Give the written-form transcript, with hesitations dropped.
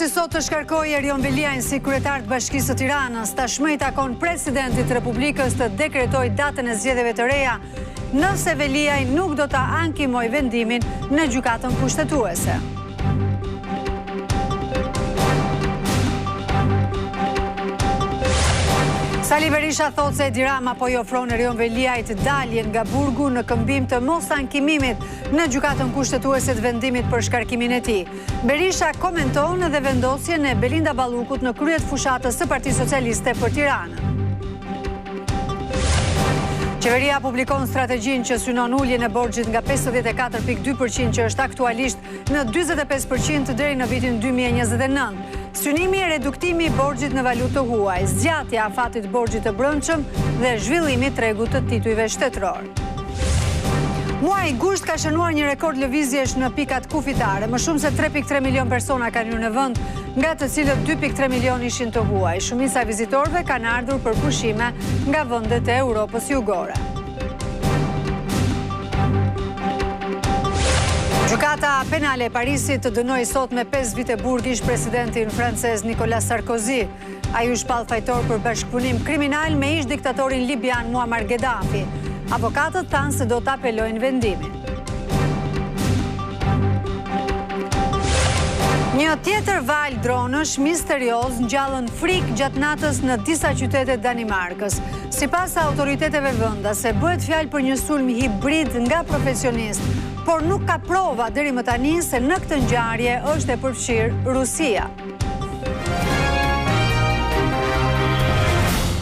Si sot të shkarkoi Erion Veliajn si kryetar të Bashkisë së Tiranës, tashmë i takon presidentit të Republikës të dekretojë datën e zgjedhjeve të reja, nëse Veliajn nuk do ta ankimojë vendimin në gjykatën kushtetuese. Sali Berisha thot se Edi Rama po i ofron Erion Veliajt daljen nga burgu në këmbim të mos ankimimit në gjykatën kushtetuese të vendimit për shkarkimin e tij. Berisha komenton edhe vendosjen e Belinda Ballukut në krye të fushatës së Partisë Socialiste për Tiranën. Qeveria publikon strategjinë që synon uljen e borxhit nga 54.2% që është aktualisht në 45% deri në vitin 2029. Synimi e reduktimi i borxhit në valutë të huaj, zgjatja e afatit borxhit të brendshëm dhe zhvillimi i tregut të titujve shtetëror. Muaji gusht ka shënuar një rekord lëvizjesh në pikat kufitare. Më shumë se 3.3 milion persona kanë hyrë në vend, nga të cilët 2.3 milion ishin të huaj. Shumica e vizitorëve kanë ardhur për pushime nga vendet e Europës jugore. Gjykata penale e Parisit të dënoi sot me 5 vite burg ish presidentin francez Nicolas Sarkozy. Ai u shpall fajtor për bashkëpunim kriminal me ish diktatorin libian Muammar Gheddafi. Avokatët thanë se do të apelojnë vendimin. Një tjetër val dronësh misterioz ngjallën frikë gjatë natës në disa qytete të Danimarkës. Sipas autoriteteve vendase, bëhet fjalë për një sulm hibrid nga profesionist, por nuk ka prova deri më tani se në këtë ngjarje është e përfshirë Rusia.